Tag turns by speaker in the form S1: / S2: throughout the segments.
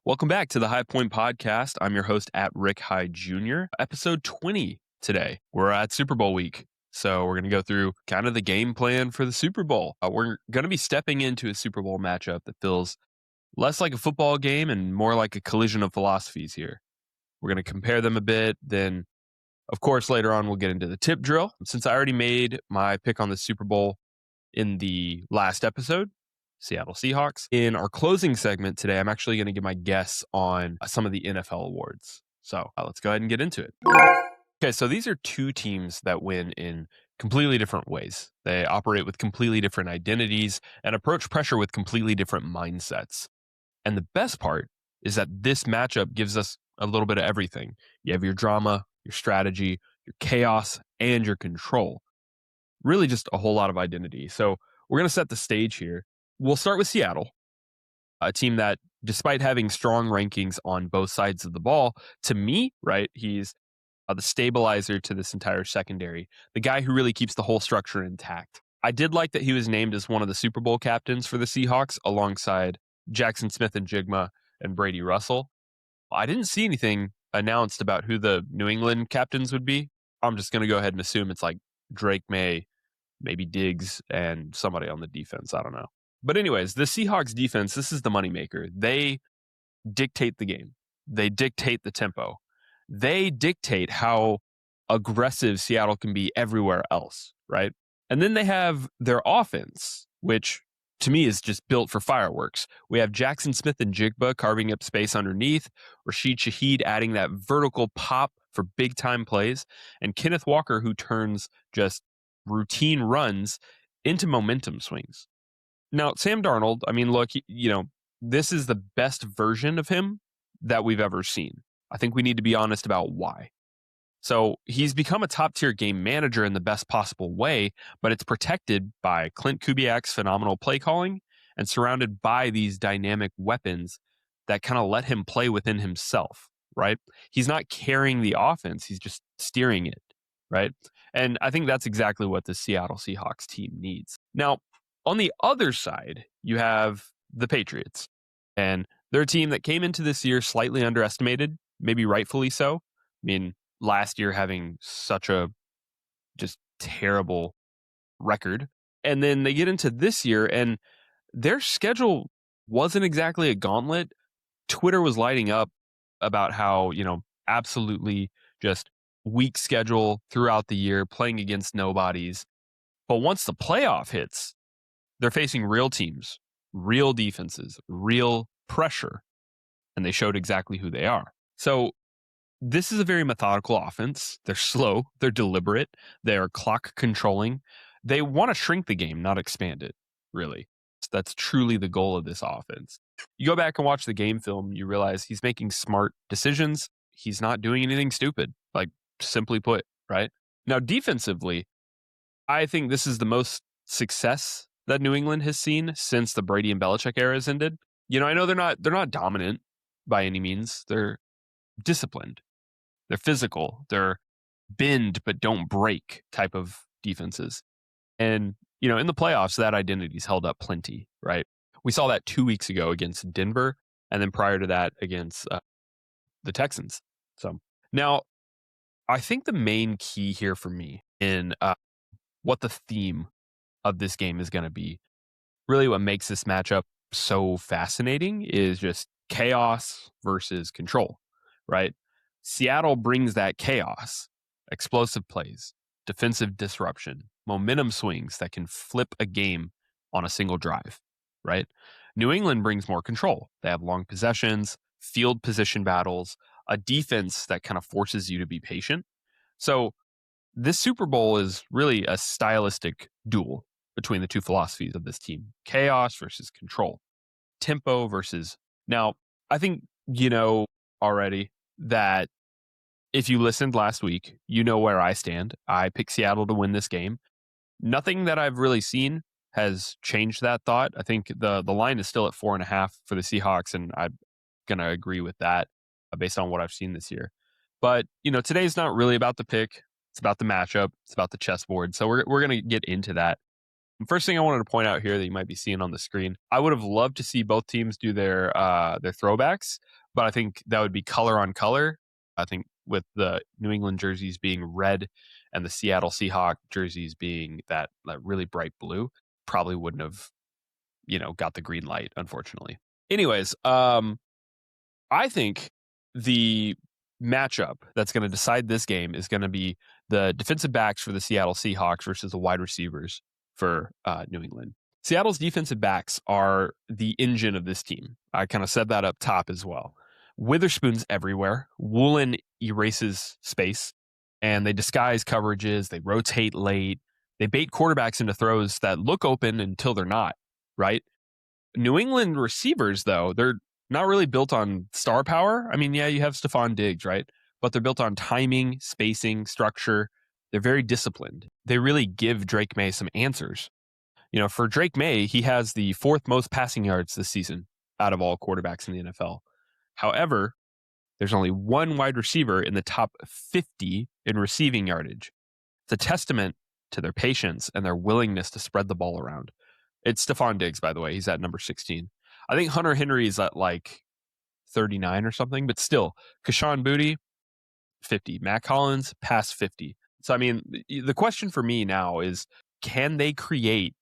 S1: Welcome back to the High Point Podcast. I'm your host at Rick High Jr. Episode 20 today. We're at Super Bowl week. So we're going to go through kind of the game plan for the Super Bowl. We're going to be stepping into a Super Bowl matchup that feels less like a football game and more like a collision of philosophies here. We're going to compare them a bit. Then, of course, later on, we'll get into the tip drill. Since I already made my pick on the Super Bowl in the last episode, Seattle Seahawks. In our closing segment today, I'm actually going to give my guess on some of the NFL awards. So let's go ahead and get into it. Okay, so these are two teams that win in completely different ways. They operate with completely different identities and approach pressure with completely different mindsets. And the best part is that this matchup gives us a little bit of everything. You have your drama, your strategy, your chaos, and your control. Really just a whole lot of identity. So we're going to set the stage here. We'll start with Seattle, a team that, despite having strong rankings on both sides of the ball, to me, right, he's the stabilizer to this entire secondary, the guy who really keeps the whole structure intact. I did like that he was named as one of the Super Bowl captains for the Seahawks alongside Jackson Smith-Njigba and Brady Russell. I didn't see anything announced about who the New England captains would be. I'm just going to go ahead and assume it's like Drake Maye, maybe Diggs, and somebody on the defense. I don't know. But anyways, the Seahawks defense, this is the moneymaker. They dictate the game. They dictate the tempo. They dictate how aggressive Seattle can be everywhere else, right? And then they have their offense, which to me is just built for fireworks. We have Jackson Smith-Njigba carving up space underneath, Rashid Shaheed adding that vertical pop for big-time plays, and Kenneth Walker, who turns just routine runs into momentum swings. Now, Sam Darnold, I mean, look, this is the best version of him that we've ever seen. I think we need to be honest about why. So he's become a top-tier game manager in the best possible way, but it's protected by Klint Kubiak's phenomenal play calling and surrounded by these dynamic weapons that kind of let him play within himself, right? He's not carrying the offense, he's just steering it, right? And I think that's exactly what the Seattle Seahawks team needs. Now, on the other side, you have the Patriots, and they're a team that came into this year slightly underestimated, maybe rightfully so. I mean, last year having such a just terrible record. And then they get into this year, and their schedule wasn't exactly a gauntlet. Twitter was lighting up about how, absolutely just weak schedule throughout the year, playing against nobodies. But once the playoff hits, they're facing real teams, real defenses, real pressure, and they showed exactly who they are. So this is a very methodical offense. They're slow, they're deliberate, they are clock controlling. They want to shrink the game, not expand it, really. That's truly the goal of this offense. You go back and watch the game film, you realize he's making smart decisions. He's not doing anything stupid, like simply put, right? Now, defensively, I think this is the most success that New England has seen since the Brady and Belichick era has ended. I know they're not dominant by any means. They're disciplined. They're physical. They're bend but don't break type of defenses. And, in the playoffs, that identity's held up plenty, right? We saw that 2 weeks ago against Denver, and then prior to that against the Texans. So now, I think the main key here for me in what the theme of this game is going to be, really what makes this matchup so fascinating is just chaos versus control, right? Seattle brings that chaos, explosive plays, defensive disruption, momentum swings that can flip a game on a single drive, right? New England brings more control. They have long possessions, field position battles, a defense that kind of forces you to be patient. So this Super Bowl is really a stylistic duel between the two philosophies of this team. Chaos versus control. Tempo versus... Now, I think you know already that if you listened last week, you know where I stand. I picked Seattle to win this game. Nothing that I've really seen has changed that thought. I think the line is still at 4.5 for the Seahawks, and I'm going to agree with that based on what I've seen this year. But, today's not really about the pick. It's about the matchup. It's about the chessboard. So we're going to get into that. First thing I wanted to point out here that you might be seeing on the screen, I would have loved to see both teams do their throwbacks, but I think that would be color on color. I think with the New England jerseys being red and the Seattle Seahawks jerseys being that really bright blue, probably wouldn't have, got the green light, unfortunately. Anyways, I think the matchup that's going to decide this game is going to be the defensive backs for the Seattle Seahawks versus the wide receivers for New England. Seattle's defensive backs are the engine of this team. I kind of said that up top as well. Witherspoon's everywhere. Woolen erases space, and they disguise coverages. They rotate late. They bait quarterbacks into throws that look open until they're not, right? New England receivers, though, they're not really built on star power. I mean, yeah, you have Stephon Diggs, right? But they're built on timing, spacing, structure. They're very disciplined. They really give Drake Maye some answers. For Drake Maye, he has the fourth most passing yards this season out of all quarterbacks in the NFL. However, there's only one wide receiver in the top 50 in receiving yardage. It's a testament to their patience and their willingness to spread the ball around. It's Stephon Diggs, by the way. He's at number 16. I think Hunter Henry is at like 39 or something, but still, Kashawn Boutte, 50. Matt Collins, past 50. So, I mean, the question for me now is, can they create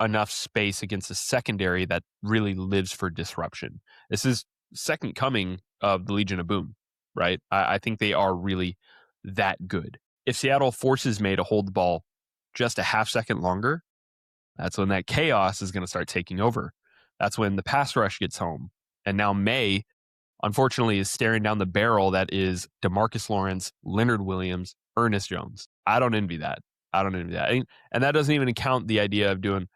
S1: enough space against a secondary that really lives for disruption? This is second coming of the Legion of Boom, right? I think they are really that good. If Seattle forces Maye to hold the ball just a half second longer, that's when that chaos is going to start taking over. That's when the pass rush gets home. And now Maye, unfortunately, is staring down the barrel that is DeMarcus Lawrence, Leonard Williams, Ernest Jones. I don't envy that. And that doesn't even count the idea of doing,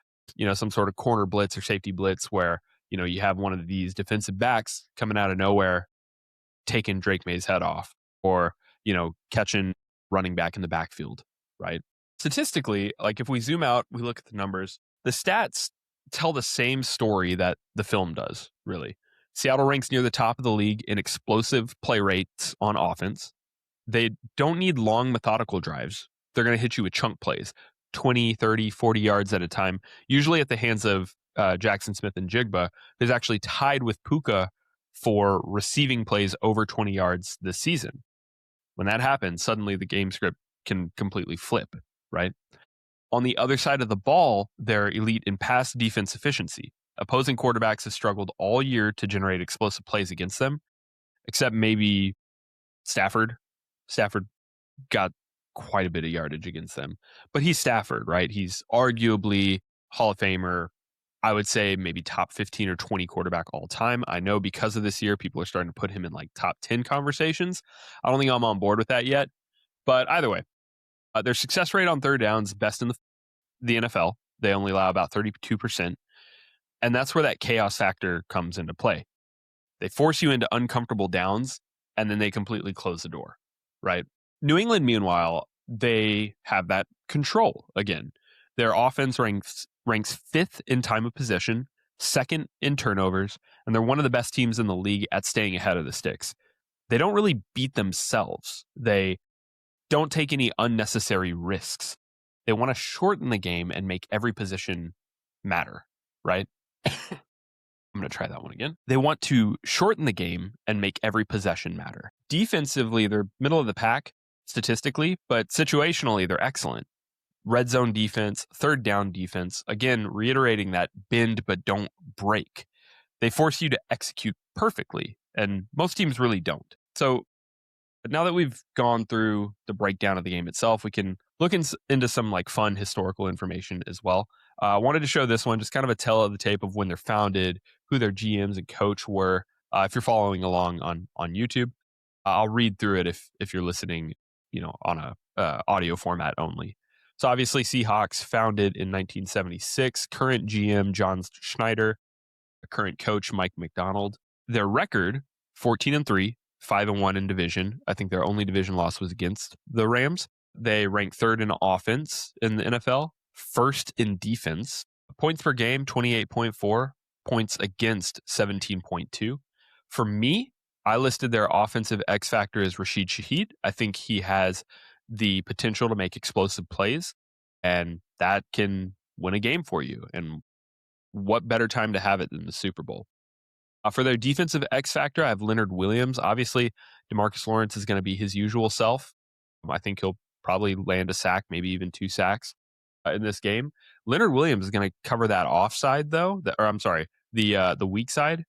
S1: some sort of corner blitz or safety blitz where, you have one of these defensive backs coming out of nowhere, taking Drake Maye's head off, or, catching running back in the backfield, right? Statistically, like if we zoom out, we look at the numbers, the stats tell the same story that the film does, really. Seattle ranks near the top of the league in explosive play rates on offense. They don't need long, methodical drives. They're going to hit you with chunk plays, 20, 30, 40 yards at a time, usually at the hands of Jackson Smith and Jigba, who's actually tied with Puka for receiving plays over 20 yards this season. When that happens, suddenly the game script can completely flip, right? On the other side of the ball, they're elite in pass defense efficiency. Opposing quarterbacks have struggled all year to generate explosive plays against them, except maybe Stafford. Stafford got quite a bit of yardage against them, but he's Stafford, right? He's arguably Hall of Famer. I would say maybe top 15 or 20 quarterback all time. I know because of this year, people are starting to put him in like top 10 conversations. I don't think I'm on board with that yet, but either way, their success rate on third downs best in the NFL. They only allow about 32%. And that's where that chaos factor comes into play. They force you into uncomfortable downs, and then they completely close the door, right? New England, meanwhile, they have that control again. Their offense ranks fifth in time of possession, second in turnovers, and they're one of the best teams in the league at staying ahead of the sticks. They don't really beat themselves. They don't take any unnecessary risks. They want to shorten the game and make every position matter, right? I'm going to try that one again. They want to shorten the game and make every possession matter. Defensively, they're middle of the pack statistically, but situationally, they're excellent. Red zone defense, third down defense, again, reiterating that bend but don't break. They force you to execute perfectly, and most teams really don't. So now that we've gone through the breakdown of the game itself, we can look into some like fun historical information as well. I wanted to show this one, just kind of a tell of the tape of when they're founded, who their GMs and coach were. If you're following along on YouTube, I'll read through it if you're listening, on a audio format only. So obviously Seahawks founded in 1976, current GM John Schneider, current coach Mike McDonald. Their record 14-3, 5-1 in division. I think their only division loss was against the Rams. They rank third in offense in the NFL, first in defense. Points per game 28.4, points against 17.2. For me, I listed their offensive X factor as Rashid Shaheed. I think he has the potential to make explosive plays, and that can win a game for you. And what better time to have it than the Super Bowl? For their defensive X factor, I have Leonard Williams. Obviously, DeMarcus Lawrence is going to be his usual self. I think he'll probably land a sack, maybe even 2 sacks in this game. Leonard Williams is going to cover that offside, though. Or I'm sorry, the weak side,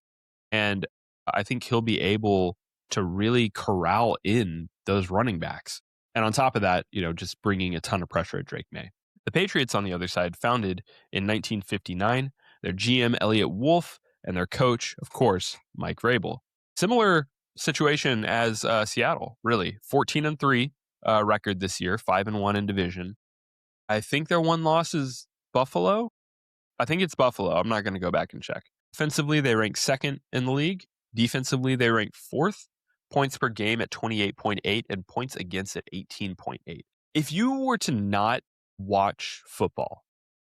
S1: and I think he'll be able to really corral in those running backs. And on top of that, just bringing a ton of pressure at Drake Maye. The Patriots, on the other side, founded in 1959. Their GM, Elliot Wolf, and their coach, of course, Mike Vrabel. Similar situation as Seattle, really. 14-3 record this year, 5-1 in division. I think their one loss is Buffalo. I think it's Buffalo. I'm not going to go back and check. Offensively, they rank second in the league. Defensively, they rank fourth. Points per game at 28.8 and points against at 18.8. If you were to not watch football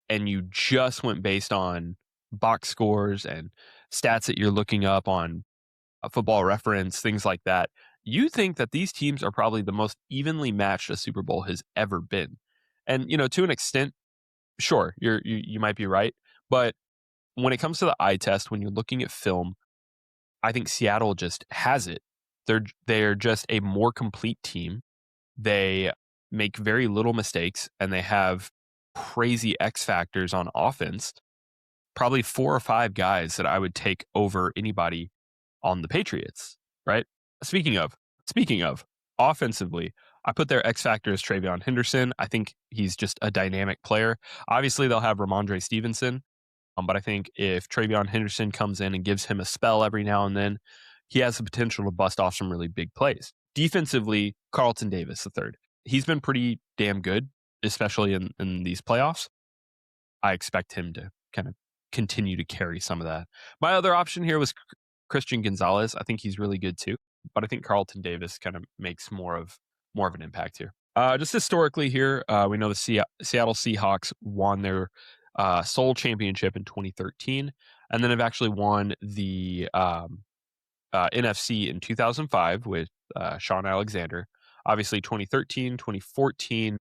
S1: and you just went based on box scores and stats that you're looking up on a Football Reference, things like that, you think that these teams are probably the most evenly matched a Super Bowl has ever been. And, to an extent, sure, you might be right. But when it comes to the eye test, when you're looking at film, I think Seattle just has it. They're just a more complete team. They make very little mistakes, and they have crazy X factors on offense. Probably 4 or 5 guys that I would take over anybody on the Patriots, right? Speaking of offensively, I put their X factor as Travion Henderson. I think he's just a dynamic player. Obviously, they'll have Ramondre Stevenson, but I think if Travion Henderson comes in and gives him a spell every now and then, he has the potential to bust off some really big plays. Defensively, Carlton Davis III. He's been pretty damn good, especially in these playoffs. I expect him to kind of continue to carry some of that. My other option here was Christian Gonzalez. I think he's really good too, but I think Carlton Davis kind of makes more of an impact here. Just historically here, we know the Seattle Seahawks won their sole championship in 2013, and then have actually won the NFC in 2005 with Sean Alexander. Obviously, 2013, 2014,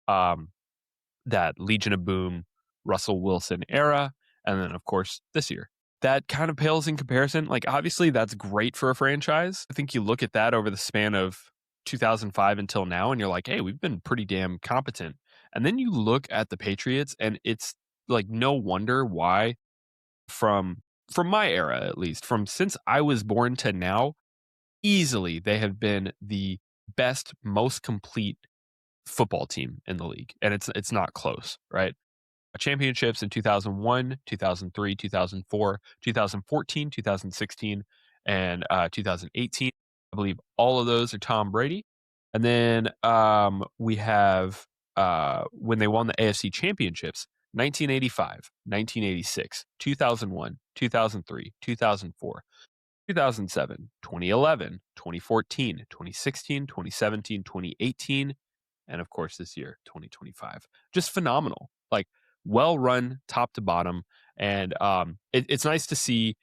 S1: that Legion of Boom, Russell Wilson era, and then, of course, this year. That kind of pales in comparison. Like, obviously, that's great for a franchise. I think you look at that over the span of 2005 until now, and you're like, hey, we've been pretty damn competent. And then you look at the Patriots, and it's like no wonder why from my era, at least, from since I was born to now, easily they have been the best, most complete football team in the league. And it's not close, right? Championships in 2001, 2003, 2004, 2014, 2016, and 2018. I believe all of those are Tom Brady. And then we have when they won the AFC championships, 1985, 1986, 2001, 2003, 2004, 2007, 2011, 2014, 2016, 2017, 2018, and of course this year, 2025. Just phenomenal. Like, well run top to bottom. And it's nice to see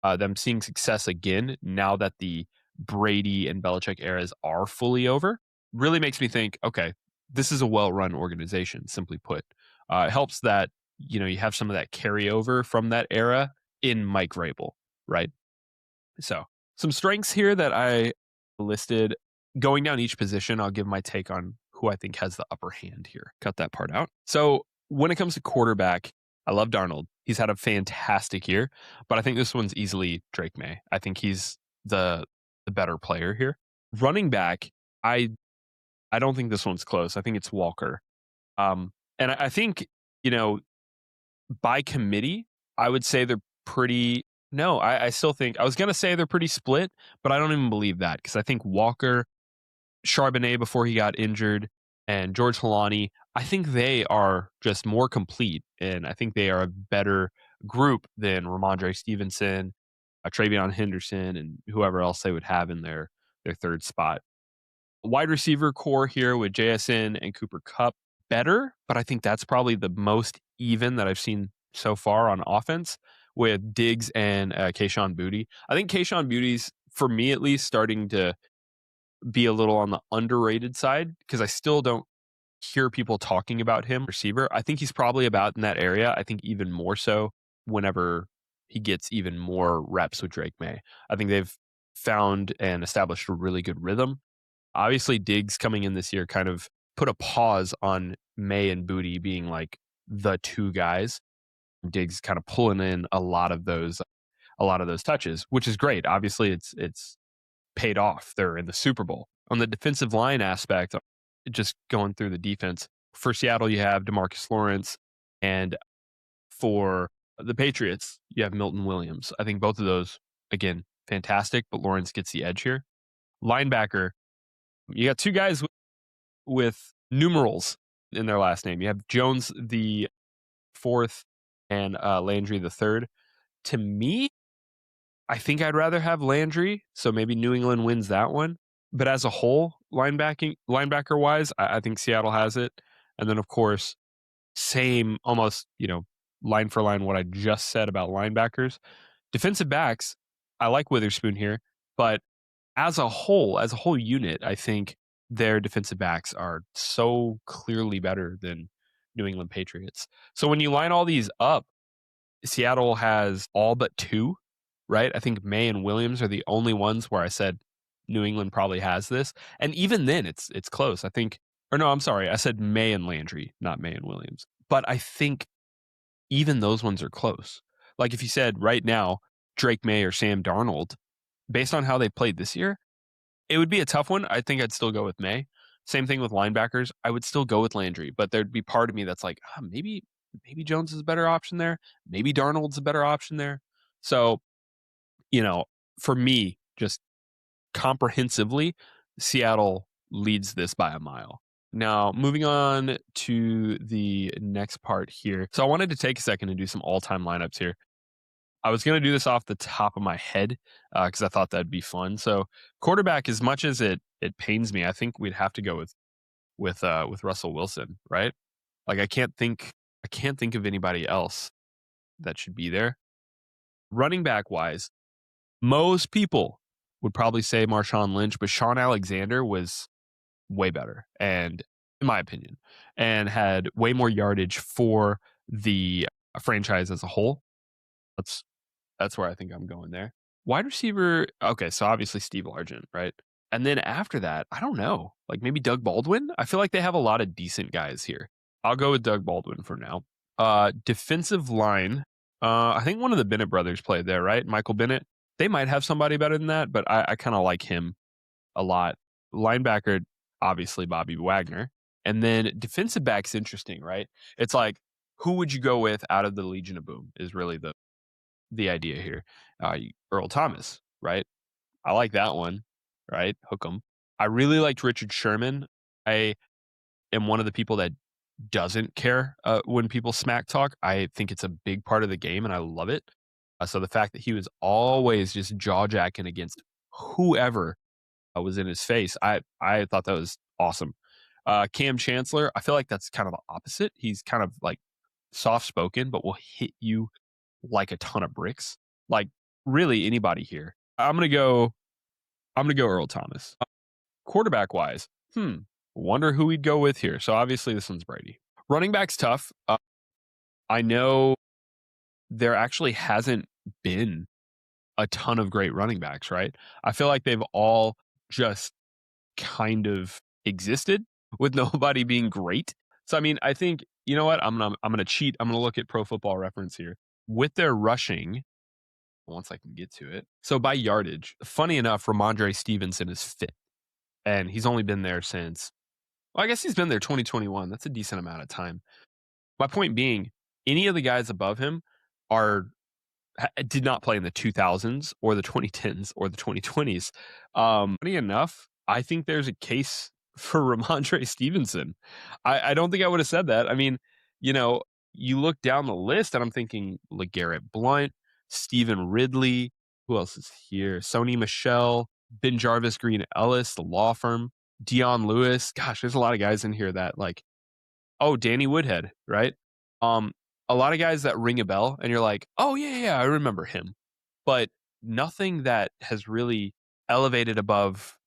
S1: them seeing success again now that the Brady and Belichick eras are fully over. Really makes me think, okay, this is a well-run organization, simply put. It helps that, you have some of that carryover from that era in Mike Vrabel, right? So some strengths here that I listed. Going down each position, I'll give my take on who I think has the upper hand here. Cut that part out. So when it comes to quarterback, I love Darnold. He's had a fantastic year, but I think this one's easily Drake Maye. I think he's the better player here. Running back, I don't think this one's close. I think it's Walker. And I think, by committee, I would say they're pretty. No, I still think, I was going to say they're pretty split, but I don't even believe that, because I think Walker, Charbonnet before he got injured, and George Holani, I think they are just more complete, and I think they are a better group than Ramondre Stevenson, Travion Henderson, and whoever else they would have in their third spot. Wide receiver core here with JSN and Cooper Kupp, better, but I think that's probably the most even that I've seen so far on offense, with Diggs and Kayshon Boutte. I think Kayshon Boutte's, for me at least, starting to be a little on the underrated side, because I still don't hear people talking about him receiver. I think he's probably about in that area. I think even more so whenever he gets even more reps with Drake Maye. I think they've found and established a really good rhythm. Obviously, Diggs coming in this year kind of put a pause on Maye and Booty being like the two guys. Diggs kind of pulling in a lot of those touches, which is great. Obviously, it's paid off. They're in the Super Bowl. On the defensive line aspect, just going through the defense, for Seattle, you have DeMarcus Lawrence, and for the Patriots, you have Milton Williams. I think both of those, again, fantastic, but Lawrence gets the edge here. Linebacker, you got two guys with numerals in their last name. You have Jones the fourth and Landry the third. To me, I think I'd rather have Landry, so maybe New England wins that one. But as a whole, linebacker wise, I think Seattle has it. And then of course, same almost, line for line what I just said about linebackers. Defensive backs, I like Witherspoon here, but as a whole unit, I think their defensive backs are so clearly better than New England Patriots. So when you line all these up, Seattle has all but two, right? I think Maye and Williams are the only ones where I said New England probably has this. And even then it's close. I think, or no, I'm sorry. I said Maye and Landry, not Maye and Williams. But I think even those ones are close. Like if you said right now, Drake Maye or Sam Darnold, based on how they played this year, it would be a tough one. I think I'd still go with Maye. Same thing with linebackers. I would still go with Landry, but there'd be part of me that's like, maybe Jones is a better option there. Maybe Darnold's a better option there. So, for me, just comprehensively, Seattle leads this by a mile. Now, moving on to the next part here. So I wanted to take a second and do some all-time lineups here. I was going to do this off the top of my head because I thought that'd be fun. So quarterback, as much as it pains me, I think we'd have to go with Russell Wilson, right? Like I can't think of anybody else that should be there. Running back wise, most people would probably say Marshawn Lynch, but Sean Alexander was way better, and in my opinion, and had way more yardage for the franchise as a whole. That's where I think I'm going there. Wide receiver, okay, so obviously Steve Largent, right? And then after that, I don't know, like maybe Doug Baldwin. I feel like they have a lot of decent guys here. I'll go with Doug Baldwin for now. Defensive line, I think one of the Bennett brothers played there, right? Michael Bennett. They might have somebody better than that, but I kind of like him a lot. Linebacker, obviously Bobby Wagner. And then defensive back's interesting, right? It's like, who would you go with out of the Legion of Boom is really the idea here. Earl Thomas, right? I like that one, right? Hook 'em. I really liked Richard Sherman. I am one of the people that doesn't care when people smack talk. I think it's a big part of the game, and I love it. So the fact that he was always just jaw jacking against whoever was in his face, I thought that was awesome. Cam Chancellor, I feel like that's kind of the opposite. He's kind of like soft spoken, but will hit you like a ton of bricks. Like really anybody here. I'm gonna go Earl Thomas. Quarterback wise, wonder who we'd go with here. So obviously this one's Brady. Running back's tough. I know there actually hasn't been a ton of great running backs, right? I feel like they've all just kind of existed with nobody being great. So I mean, I think, you know what? I'm gonna cheat. I'm gonna look at Pro Football Reference here. With their rushing, once I can get to it. So by yardage, funny enough, Ramondre Stevenson is fifth. And he's only been there since, well, I guess he's been there 2021. That's a decent amount of time. My point being, any of the guys above him did not play in the 2000s or the 2010s or the 2020s. Funny enough, I think there's a case for Ramondre Stevenson. I don't think I would have said that. I mean, you look down the list and I'm thinking LeGarrette Blount, Stephen Ridley, who else is here? Sony Michel, Ben Jarvis Green Ellis, the law firm, Dion Lewis. Gosh, there's a lot of guys in here that Danny Woodhead, right? A lot of guys that ring a bell and you're like, oh yeah, I remember him. But nothing that has really elevated above,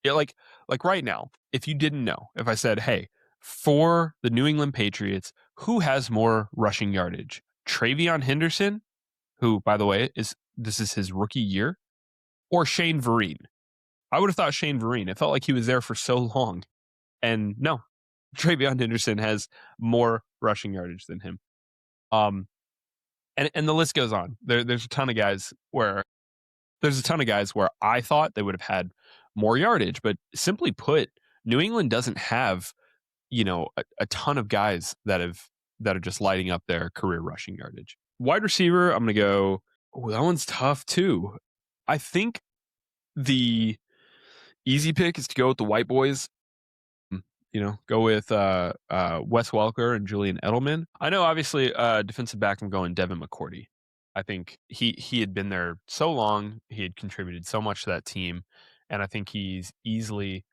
S1: like right now, if you didn't know, if I said, hey, for the New England Patriots, who has more rushing yardage? Travion Henderson, who, by the way, this is his rookie year, or Shane Vereen. I would have thought Shane Vereen. It felt like he was there for so long. And no, Travion Henderson has more rushing yardage than him. And the list goes on. There's a ton of guys where I thought they would have had more yardage, but simply put, New England doesn't have, a ton of guys that are just lighting up their career rushing yardage. Wide receiver, I'm gonna go. Oh, that one's tough too. I think the easy pick is to go with the white boys. Go with Wes Welker and Julian Edelman. I know, obviously, defensive back, I'm going Devin McCourty. I think he had been there so long. He had contributed so much to that team. And I think he's easily,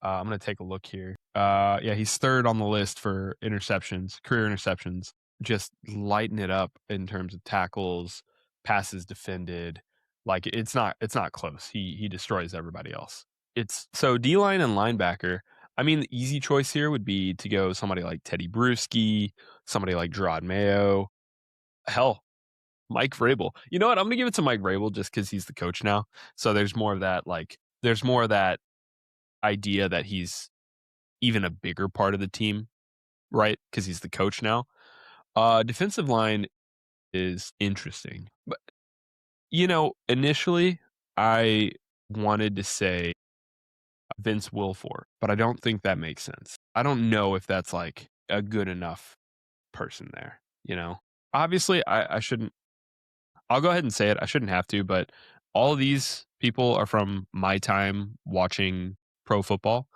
S1: I'm going to take a look here. Yeah, he's third on the list for interceptions, career interceptions. Just lighten it up in terms of tackles, passes defended. Like it's not close. He destroys everybody else. It's so D-line and linebacker. I mean, the easy choice here would be to go somebody like Teddy Bruschi, somebody like Gerard Mayo. Hell, Mike Vrabel. You know what? I'm gonna give it to Mike Vrabel just because he's the coach now. So there's more of that. There's more of that idea that he's even a bigger part of the team, right? Because he's the coach now. Defensive line is interesting, but initially I wanted to say Vince Wilfork, but I don't think that makes sense. I don't know if that's like a good enough person there. Obviously, I shouldn't. I'll go ahead and say it. I shouldn't have to, but all of these people are from my time watching pro football.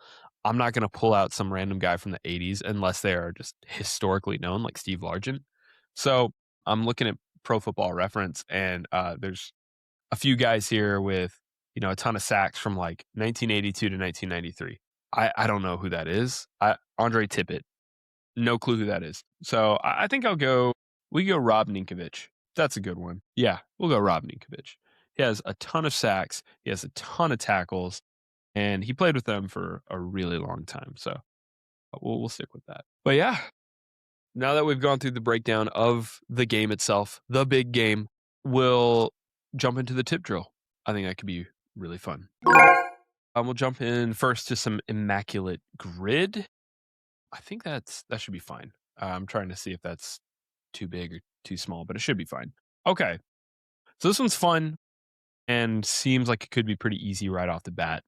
S1: I'm not going to pull out some random guy from the 80s unless they are just historically known, like Steve Largent. So I'm looking at Pro Football Reference, and there's a few guys here with a ton of sacks from like 1982 to 1993. I don't know who that is. Andre Tippett, no clue who that is. So I think we go Rob Ninkovich. That's a good one. Yeah, we'll go Rob Ninkovich. He has a ton of sacks. He has a ton of tackles, and he played with them for a really long time. So we'll stick with that. But yeah, now that we've gone through the breakdown of the game itself, the big game, we'll jump into the tip drill. I think that could be really fun. We'll jump in first to some immaculate grid. I think that should be fine. I'm trying to see if that's too big or too small, but it should be fine. Okay. So this one's fun and seems like it could be pretty easy right off the bat.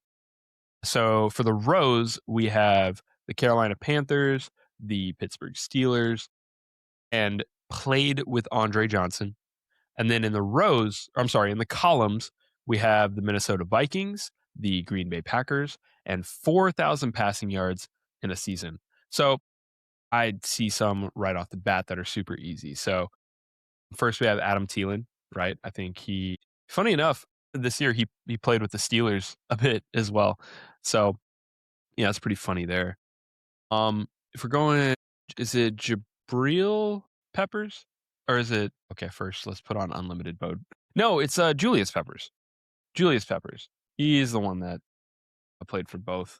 S1: So for the rows, we have the Carolina Panthers, the Pittsburgh Steelers, and played with Andre Johnson. And then in the columns, we have the Minnesota Vikings, the Green Bay Packers, and 4,000 passing yards in a season. So I'd see some right off the bat that are super easy. So first we have Adam Thielen, right? I think funny enough, this year he played with the Steelers a bit as well. So yeah, it's pretty funny there. If we're going, is it Jabril Peppers? Or is it, okay, first let's put on unlimited mode. No, it's Julius Peppers. Julius Peppers. He is the one that I played for both.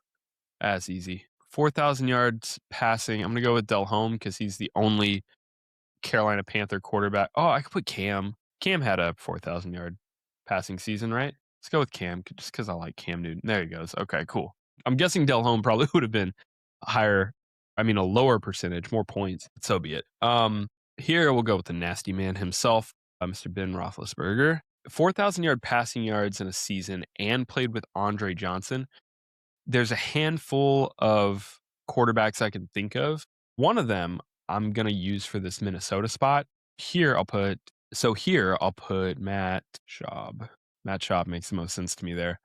S1: That's easy. 4,000 yards passing. I'm going to go with Delhomme because he's the only Carolina Panther quarterback. Oh, I could put Cam. Cam had a 4,000 yard passing season, right? Let's go with Cam just because I like Cam Newton. There he goes. Okay, cool. I'm guessing Delhomme probably would have been a lower percentage, more points. So be it. Here we'll go with the nasty man himself, Mr. Ben Roethlisberger. 4,000 yard passing yards in a season and played with Andre Johnson. There's a handful of quarterbacks I can think of. One of them I'm going to use for this Minnesota spot. Here I'll put Matt Schaub. Matt Schaub makes the most sense to me there.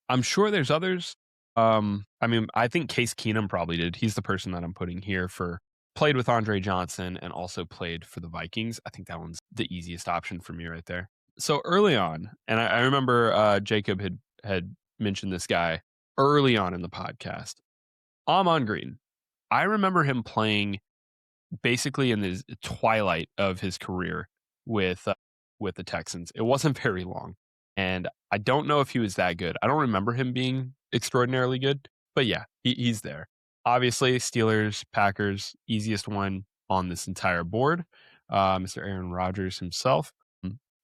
S1: I'm sure there's others. I think Case Keenum probably did. He's the person that I'm putting here for played with Andre Johnson and also played for the Vikings. I think that one's the easiest option for me right there. So early on, and I remember Jacob had mentioned this guy early on in the podcast, Ahman Green. I remember him playing basically in the twilight of his career with the Texans. It wasn't very long, and I don't know if he was that good. I don't remember him being extraordinarily good, but yeah, he's there. Obviously, Steelers, Packers, easiest one on this entire board. Mr. Aaron Rodgers himself.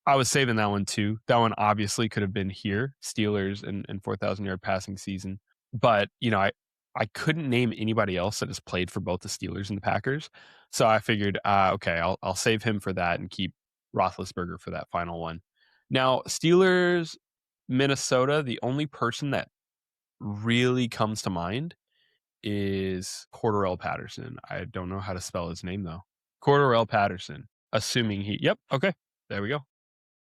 S1: I was saving that one too. That one obviously could have been here, Steelers and 4,000-yard passing season. But, I couldn't name anybody else that has played for both the Steelers and the Packers. So I figured, okay, I'll save him for that and keep Roethlisberger for that final one. Now, Steelers, Minnesota, the only person that really comes to mind is Cordarrelle Patterson. I don't know how to spell his name though. Cordarrelle Patterson. Assuming yep, okay. There we go.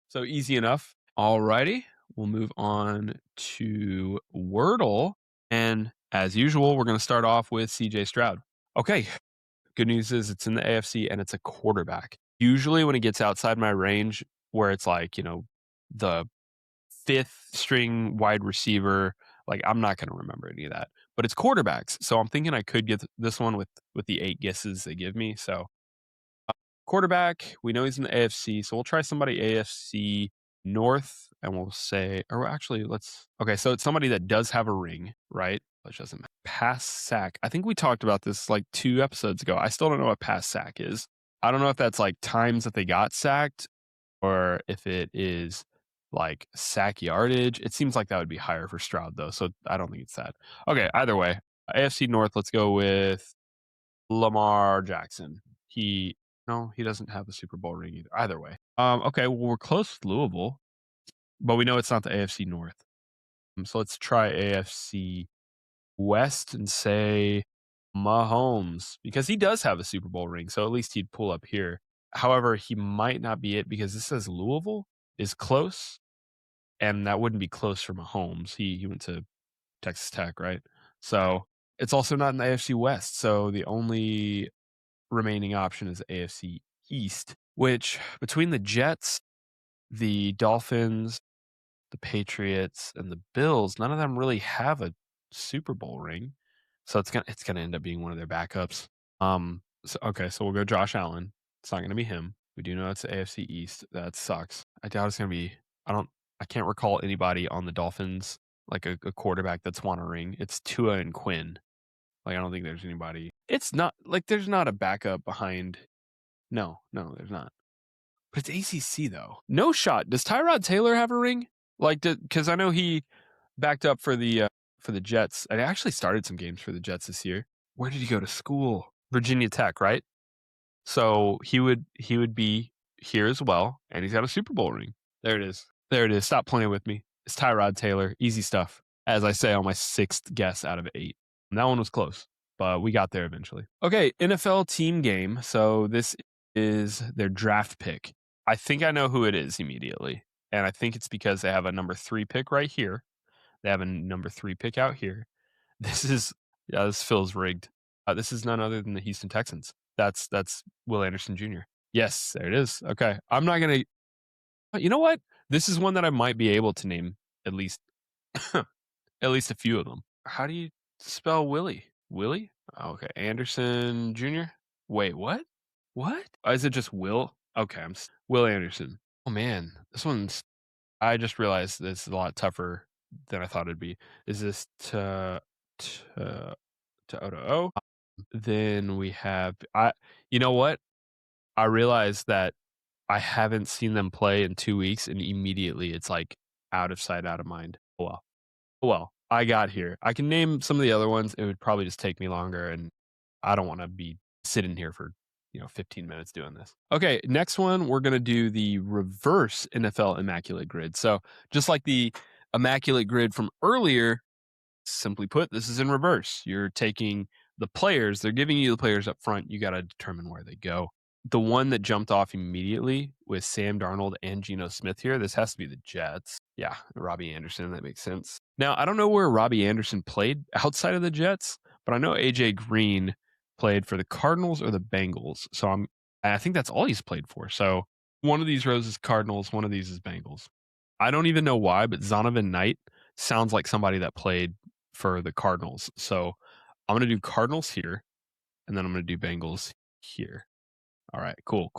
S1: So easy enough. Alrighty. We'll move on to Wordle. And as usual, we're going to start off with CJ Stroud. Okay. Good news is it's in the AFC and it's a quarterback. Usually when it gets outside my range where it's like, the fifth string wide receiver, like I'm not going to remember any of that. But it's quarterbacks. So I'm thinking I could get this one with the 8 guesses they give me. So quarterback, we know he's in the AFC, so we'll try somebody AFC North, and we'll say, or actually, okay, so it's somebody that does have a ring, right? Which doesn't matter. Pass sack. I think we talked about this like 2 episodes ago. I still don't know what pass sack is. I don't know if that's like times that they got sacked, or if it is like sack yardage. It seems like that would be higher for Stroud, though, so I don't think it's that. Okay, either way, AFC North, let's go with Lamar Jackson. No, he doesn't have a Super Bowl ring either. Either way. Okay, well, we're close with Louisville, but we know it's not the AFC North. So let's try AFC West and say Mahomes, because he does have a Super Bowl ring, so at least he'd pull up here. However, he might not be it because this says Louisville is close, and that wouldn't be close for Mahomes. He went to Texas Tech, right? So it's also not in the AFC West. So the only remaining option is AFC East, which between the Jets, the Dolphins, the Patriots, and the Bills, none of them really have a Super Bowl ring. So it's gonna end up being one of their backups. So we'll go Josh Allen. It's not gonna be him. We do know it's the AFC East. That sucks. I doubt it's gonna be. I can't recall anybody on the Dolphins, like a quarterback that's won a ring. It's Tua and Quinn. Like, I don't think there's anybody. It's not like there's not a backup behind. No, there's not. But it's ACC though. No shot. Does Tyrod Taylor have a ring? Like, because I know he backed up for the Jets. I actually started some games for the Jets this year. Where did he go to school? Virginia Tech, right? So he would be here as well, and he's got a Super Bowl ring. There it is. There it is. Stop playing with me. It's Tyrod Taylor. Easy stuff. As I say on my 6th guess out of 8. And that one was close, but we got there eventually. Okay, NFL team game. So this is their draft pick. I think I know who it is immediately. And I think it's because they have a number 3 pick right here. They have a number 3 pick out here. This feels rigged. This is none other than the Houston Texans. That's Will Anderson Jr. Yes, there it is. Okay. I'm not going to, you know what? This is one that I might be able to name at least, at least a few of them. How do you spell Willie? Willie? Okay. Anderson Jr. Wait, what? What? Is it just Will? Okay. Will Anderson. Oh man, I just realized this is a lot tougher than I thought it'd be. Is this to O? Then we have, you know what? I realized that I haven't seen them play in 2 weeks, and immediately it's like out of sight, out of mind. Oh well, I got here. I can name some of the other ones. It would probably just take me longer, and I don't want to be sitting here for 15 minutes doing this. Okay, next one, we're going to do the reverse NFL Immaculate Grid. So just like the Immaculate Grid from earlier, simply put, this is in reverse. You're taking the players, they're giving you the players up front. You got to determine where they go. The one that jumped off immediately with Sam Darnold and Geno Smith here, this has to be the Jets. Yeah, Robbie Anderson, that makes sense. Now, I don't know where Robbie Anderson played outside of the Jets, but I know AJ Green played for the Cardinals or the Bengals. So I think that's all he's played for. So one of these rows is Cardinals, one of these is Bengals. I don't even know why, but Zonovan Knight sounds like somebody that played for the Cardinals. So I'm going to do Cardinals here, and then I'm going to do Bengals here. All right, cool.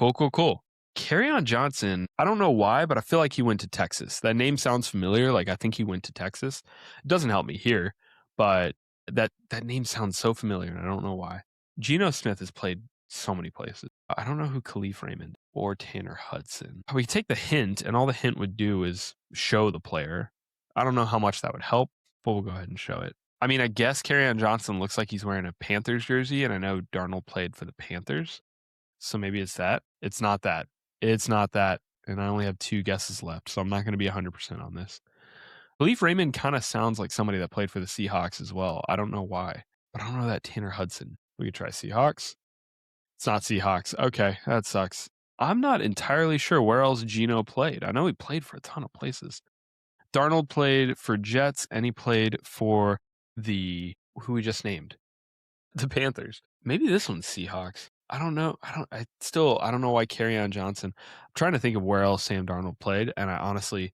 S1: Kerryon Johnson, I don't know why, but I feel like he went to Texas. That name sounds familiar. Like, I think he went to Texas. It doesn't help me here, but that name sounds so familiar, and I don't know why. Geno Smith has played so many places. I don't know who Khalif Raymond or Tanner Hudson. We could take the hint, and all the hint would do is show the player. I don't know how much that would help, but we'll go ahead and show it. I mean, I guess Kerryon Johnson looks like he's wearing a Panthers jersey, and I know Darnold played for the Panthers. So maybe it's that. It's not that. It's not that. And I only have 2 guesses left, so I'm not going to be 100% on this. Khalif Raymond kind of sounds like somebody that played for the Seahawks as well. I don't know why, but I don't know that Tanner Hudson. We could try Seahawks. It's not Seahawks. Okay, that sucks. I'm not entirely sure where else Geno played. I know he played for a ton of places. Darnold played for Jets, and he played for who we just named, the Panthers. Maybe this one's Seahawks. I don't know. I don't know why Kerryon Johnson. I'm trying to think of where else Sam Darnold played, and I honestly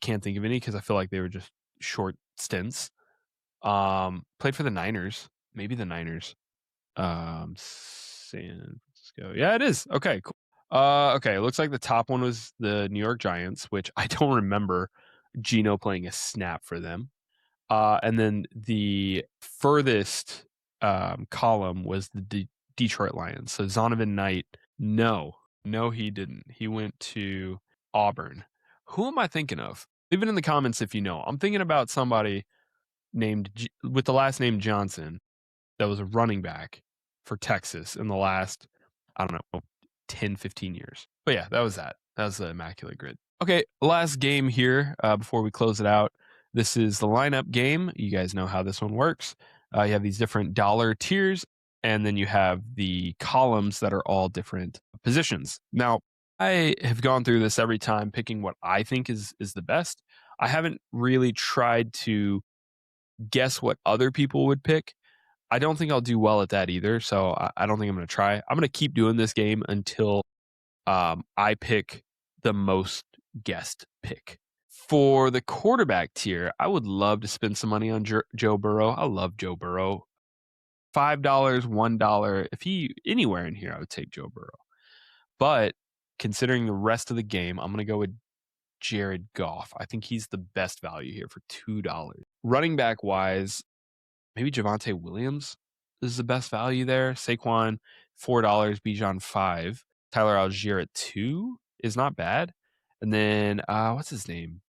S1: can't think of any because I feel like they were just short stints. Played for the Niners. Maybe the Niners. San Francisco. Yeah, it is. Okay, cool. Okay, it looks like the top one was the New York Giants, which I don't remember Geno playing a snap for them. And then the furthest column was the Detroit Lions. So Zonovan Knight, no, he didn't. He went to Auburn. Who am I thinking of? Leave it in the comments if you know. I'm thinking about somebody named with the last name Johnson that was a running back for Texas in the last, I don't know, 10, 15 years. But yeah, that was that. That was the Immaculate Grid. Okay, last game here before we close it out. This is the lineup game. You guys know how this one works. You have these different dollar tiers, and then you have the columns that are all different positions. Now, I have gone through this every time, picking what I think is the best. I haven't really tried to guess what other people would pick. I don't think I'll do well at that either, so I don't think I'm going to try. I'm going to keep doing this game until I pick the most guessed pick. For the quarterback tier, I would love to spend some money on Joe Burrow. I love Joe Burrow. $5, $1. If he anywhere in here, I would take Joe Burrow. But considering the rest of the game, I'm going to go with Jared Goff. I think he's the best value here for $2. Running back wise, maybe Javonte Williams is the best value there. Saquon, $4. Bijan, $5. Tyler Algier at $2 is not bad. And then, what's his name?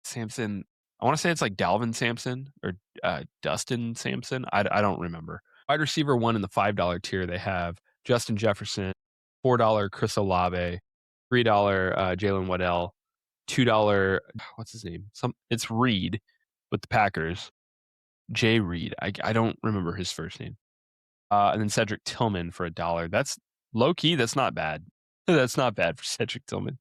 S1: Sampson. I want to say it's like Dalvin Sampson or Dustin Sampson. I don't remember. Wide receiver 1 in the $5 tier, they have Justin Jefferson, $4 Chris Olave, $3 Jalen Waddell, $2, what's his name? It's Reed with the Packers. Jay Reed. I don't remember his first name. And then Cedric Tillman for $1. That's low key. That's not bad. That's not bad for Cedric Tillman.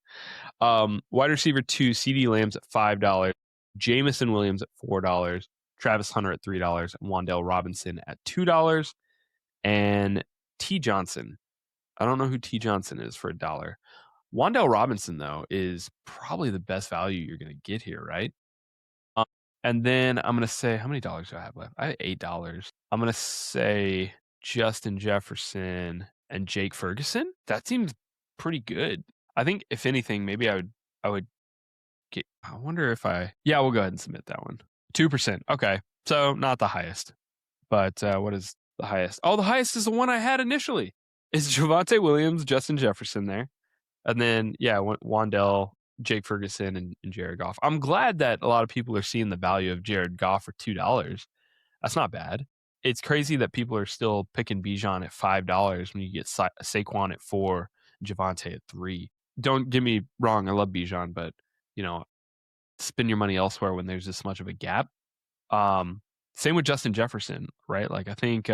S1: Wide receiver 2, CeeDee Lamb's at $5. Jamison Williams at $4. Travis Hunter at $3. And Wan'Dale Robinson at $2. And T. Johnson. I don't know who T. Johnson is for $1. Wan'Dale Robinson, though, is probably the best value you're going to get here, right? And then I'm going to say, how many dollars do I have left? I have $8. I'm going to say Justin Jefferson and Jake Ferguson. That seems pretty good. I think if anything, maybe I would get, I wonder if yeah, we'll go ahead and submit that one. 2%. Okay. So not the highest, but what is the highest? Oh, the highest is the one I had initially. Is Javonte Williams, Justin Jefferson there. And then, yeah, Wan'Dale, Jake Ferguson, and Jared Goff. I'm glad that a lot of people are seeing the value of Jared Goff for $2. That's not bad. It's crazy that people are still picking Bijan at $5 when you get Saquon at $4, Javonte at $3. Don't get me wrong, I love Bijan, but spend your money elsewhere when there's this much of a gap. Same with Justin Jefferson, right? Like I think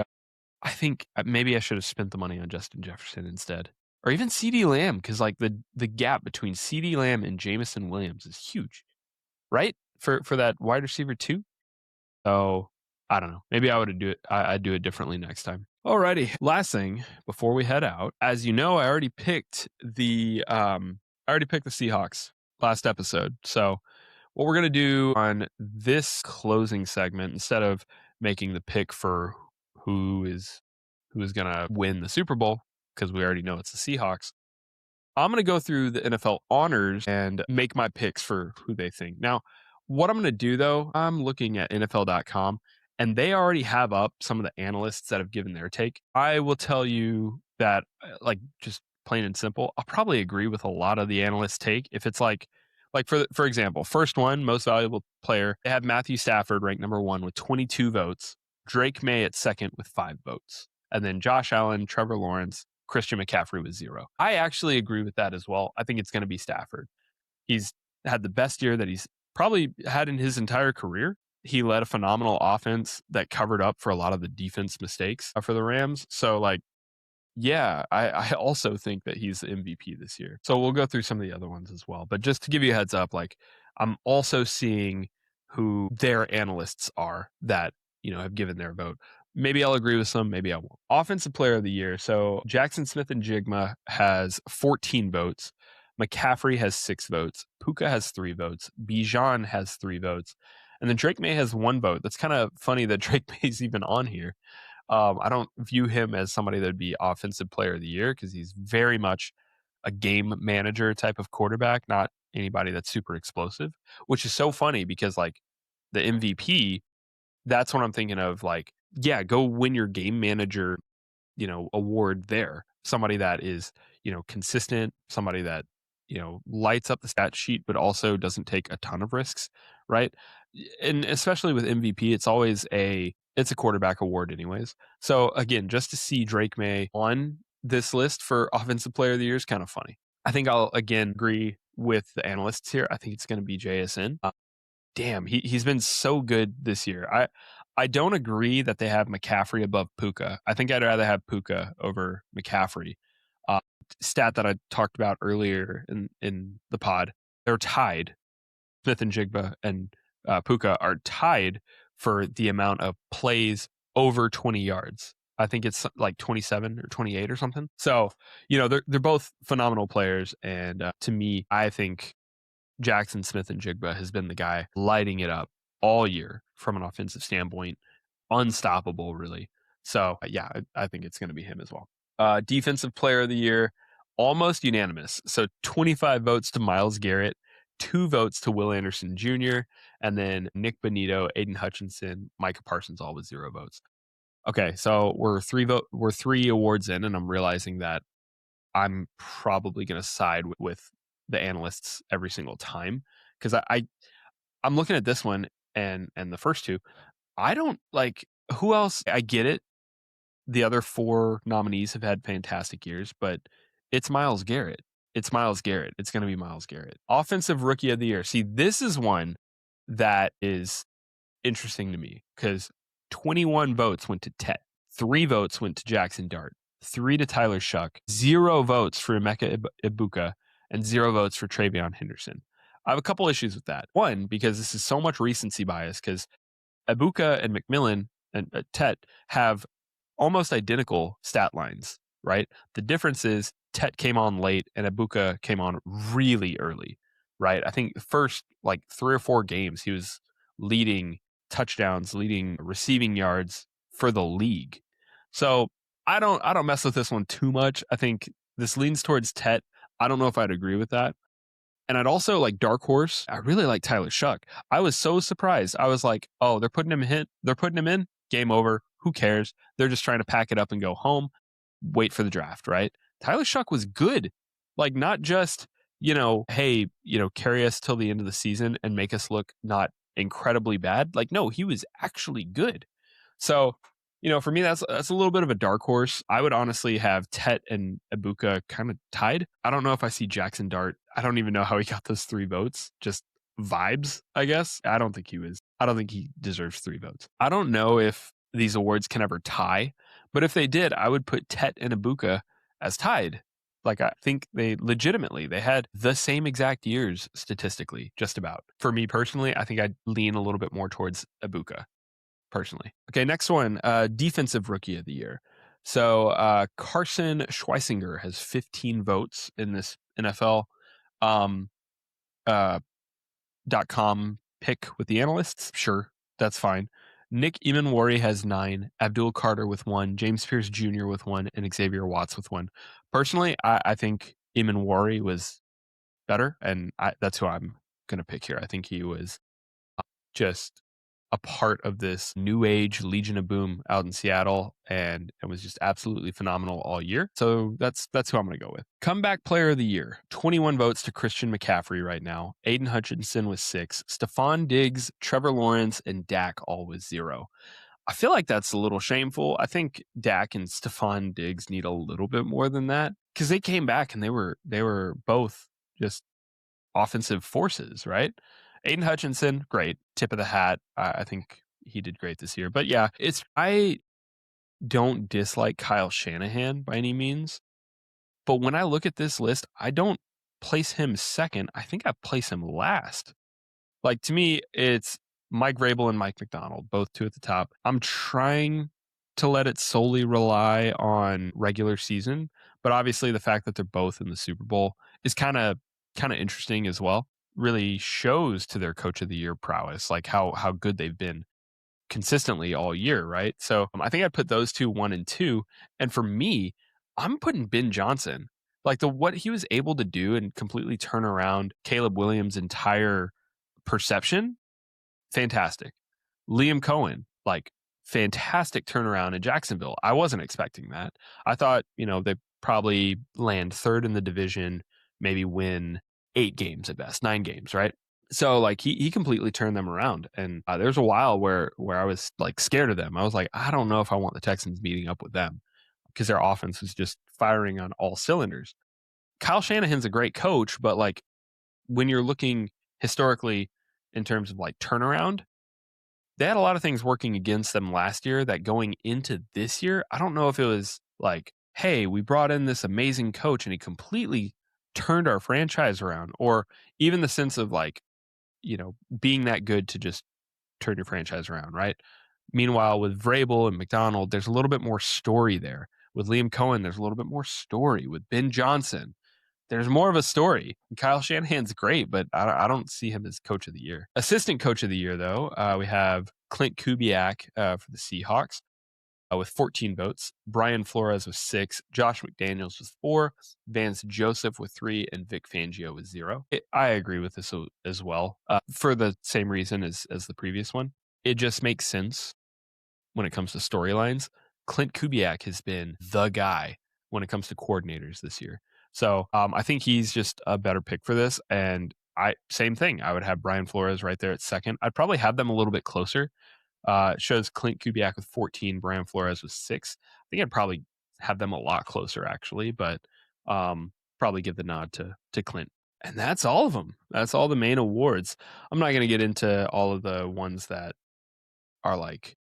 S1: maybe I should have spent the money on Justin Jefferson instead. Or even CeeDee Lamb, because like the gap between CeeDee Lamb and Jamison Williams is huge, right? For that wide receiver 2. So I don't know. Maybe I would do it. I'd do it differently next time. Alrighty. Last thing before we head out, as you know, I already picked the Seahawks last episode. So what we're gonna do on this closing segment, instead of making the pick for who is gonna win the Super Bowl, because we already know it's the Seahawks, I'm going to go through the NFL honors and make my picks for who they think. Now, what I'm going to do, though, I'm looking at NFL.com, and they already have up some of the analysts that have given their take. I will tell you that, like, just plain and simple, I'll probably agree with a lot of the analysts' take. If it's like for example, first one, most valuable player, they have Matthew Stafford ranked number 1 with 22 votes, Drake Maye at second with 5 votes, and then Josh Allen, Trevor Lawrence, Christian McCaffrey with 0. I actually agree with that as well. I think it's going to be Stafford. He's had the best year that he's probably had in his entire career. He led a phenomenal offense that covered up for a lot of the defense mistakes for the Rams. So, like, yeah, I also think that he's the MVP this year. So we'll go through some of the other ones as well. But just to give you a heads up, like, I'm also seeing who their analysts are that, have given their vote. Maybe I'll agree with some, maybe I won't. Offensive player of the year. So Jackson Smith and Jigma has 14 votes. McCaffrey has 6 votes. Puka has 3 votes. Bijan has 3 votes. And then Drake Maye has 1 vote. That's kind of funny that Drake Maye's even on here. I don't view him as somebody that would be offensive player of the year because he's very much a game manager type of quarterback, not anybody that's super explosive, which is so funny because, like, the MVP, that's what I'm thinking of. Like, yeah, go win your game manager, award there. Somebody that is, consistent, somebody that, lights up the stat sheet, but also doesn't take a ton of risks, right? And especially with MVP, it's a quarterback award anyways. So again, just to see Drake Maye on this list for offensive player of the year is kind of funny. I think I'll again agree with the analysts here. I think it's going to be JSN. Damn, he's been so good this year. I don't agree that they have McCaffrey above Puka. I think I'd rather have Puka over McCaffrey. Stat that I talked about earlier in the pod, they're tied. Smith and Jigba and Puka are tied for the amount of plays over 20 yards. I think it's like 27 or 28 or something. So, they're both phenomenal players. And to me, I think Jackson Smith and Jigba has been the guy lighting it up all year from an offensive standpoint. Unstoppable, really. So, yeah, I think it's going to be him as well. Defensive player of the year, almost unanimous. So 25 votes to Myles Garrett, 2 votes to Will Anderson Jr., and then Nick Bonito, Aiden Hutchinson, Micah Parsons, all with 0 votes. Okay, so we're 3 awards in, and I'm realizing that I'm probably going to side with the analysts every single time because I'm looking at this one and the first 2. I don't like who else. I get it. The other 4 nominees have had fantastic years, but it's Myles Garrett. It's Myles Garrett. It's going to be Myles Garrett. Offensive Rookie of the Year. See, this is one that is interesting to me because 21 votes went to Tet. 3 votes went to Jackson Dart. 3 to Tyler Shuck. 0 votes for Emeka Ibuka. And 0 votes for Travion Henderson. I have a couple issues with that. One, because this is so much recency bias because Ibuka and McMillan and Tet have almost identical stat lines, right? The difference is Tet came on late and Ibuka came on really early, right? I think the first like 3 or 4 games, he was leading touchdowns, leading receiving yards for the league. So I don't mess with this one too much. I think this leans towards Tet. I don't know if I'd agree with that. And I'd also like dark horse. I really like Tyler Shuck. I was so surprised. I was like, oh, they're putting him in. Game over. Who cares? They're just trying to pack it up and go home. Wait for the draft, right? Tyler Shuck was good. Like, not just, hey, carry us till the end of the season and make us look not incredibly bad. Like, no, he was actually good. So, for me, that's a little bit of a dark horse. I would honestly have Tet and Ibuka kind of tied. I don't know if I see Jackson Dart. I don't even know how he got those 3 votes. Just vibes, I guess. I don't think he deserves 3 votes. I don't know if these awards can ever tie, but if they did, I would put Tet and Ibuka as tied. Like, I think they had the same exact years statistically, just about. For me personally, I think I'd lean a little bit more towards Ibuka. Personally. Okay, next one, defensive rookie of the year. So Carson Schweisinger has 15 votes in this NFL .com pick with the analysts. Sure, that's fine. Nick Emanwari has 9, Abdul Carter with 1, James Pierce Jr. with 1, and Xavier Watts with 1. Personally, I think Emanwari was better, and that's who I'm going to pick here. I think he was just a part of this new age Legion of Boom out in Seattle, and it was just absolutely phenomenal all year. So that's who I'm going to go with. Comeback player of the year, 21 votes to Christian McCaffrey right now. Aiden Hutchinson with 6, Stephon Diggs, Trevor Lawrence, and Dak all with 0. I feel like that's a little shameful. I think Dak and Stephon Diggs need a little bit more than that because they came back and they were both just offensive forces, right? Aiden Hutchinson, great, tip of the hat. I think he did great this year. But yeah, I don't dislike Kyle Shanahan by any means, but when I look at this list, I don't place him second. I think I place him last. Like, to me, it's Mike Vrabel and Mike McDonald, both two at the top. I'm trying to let it solely rely on regular season, but obviously the fact that they're both in the Super Bowl is kind of interesting as well. Really shows to their coach of the year prowess, like how good they've been consistently all year, right? So I think I'd put those two 1 and 2. And for me, I'm putting Ben Johnson. Like what he was able to do and completely turn around Caleb Williams' entire perception, fantastic. Liam Cohen, like fantastic turnaround in Jacksonville. I wasn't expecting that. I thought, they probably land third in the division, maybe win 8 games at best, 9 games, right? So like he completely turned them around. And there's a while where I was like scared of them. I was like, I don't know if I want the Texans meeting up with them because their offense was just firing on all cylinders. Kyle Shanahan's a great coach, but like when you're looking historically in terms of like turnaround, they had a lot of things working against them last year that going into this year, I don't know if it was like, hey, we brought in this amazing coach and he completely turned our franchise around, or even the sense of like, being that good to just turn your franchise around, right? Meanwhile, with Vrabel and McDonald, there's a little bit more story there. With Liam Cohen, there's a little bit more story. With Ben Johnson, there's more of a story. Kyle Shanahan's great, but I don't see him as coach of the year. Assistant coach of the year, though, we have Klint Kubiak for the Seahawks with 14 votes. Brian Flores with 6. Josh McDaniels with 4. Vance Joseph with 3. And Vic Fangio with 0. I agree with this as well for the same reason as the previous one. It just makes sense when it comes to storylines. Klint Kubiak has been the guy when it comes to coordinators this year. So I think he's just a better pick for this. And same thing. I would have Brian Flores right there at second. I'd probably have them a little bit closer. It shows Klint Kubiak with 14, Brian Flores with 6. I think I'd probably have them a lot closer, actually, but probably give the nod to Klint. And that's all of them. That's all the main awards. I'm not going to get into all of the ones that are like,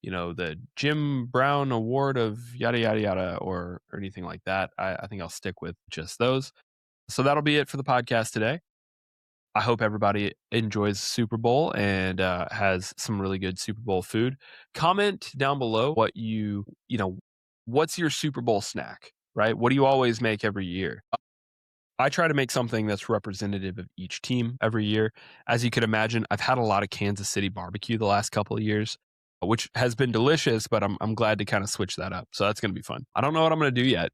S1: the Jim Brown Award of yada, yada, yada, or anything like that. I think I'll stick with just those. So that'll be it for the podcast today. I hope everybody enjoys Super Bowl and has some really good Super Bowl food. Comment down below what what's your Super Bowl snack, right? What do you always make every year? I try to make something that's representative of each team every year. As you can imagine, I've had a lot of Kansas City barbecue the last couple of years, which has been delicious, but I'm glad to kind of switch that up. So that's going to be fun. I don't know what I'm going to do yet.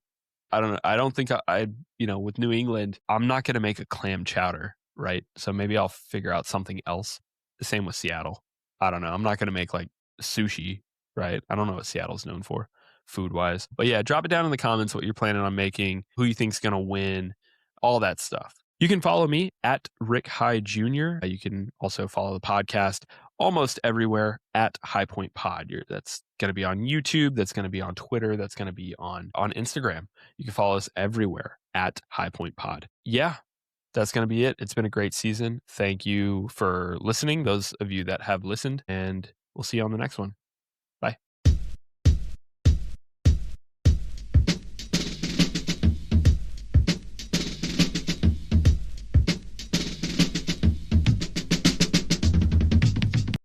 S1: I don't think I with New England, I'm not going to make a clam chowder, right? So maybe I'll figure out something else. The same with Seattle. I don't know. I'm not going to make like sushi, right? I don't know what Seattle's known for food wise. But yeah, drop it down in the comments what you're planning on making, who you think's going to win, all that stuff. You can follow me at Rick High Jr. You can also follow the podcast almost everywhere at High Point Pod. That's going to be on YouTube. That's going to be on Twitter. That's going to be on Instagram. You can follow us everywhere at High Point Pod. Yeah, that's going to be it. It's been a great season. Thank you for listening, those of you that have listened, and we'll see you on the next one.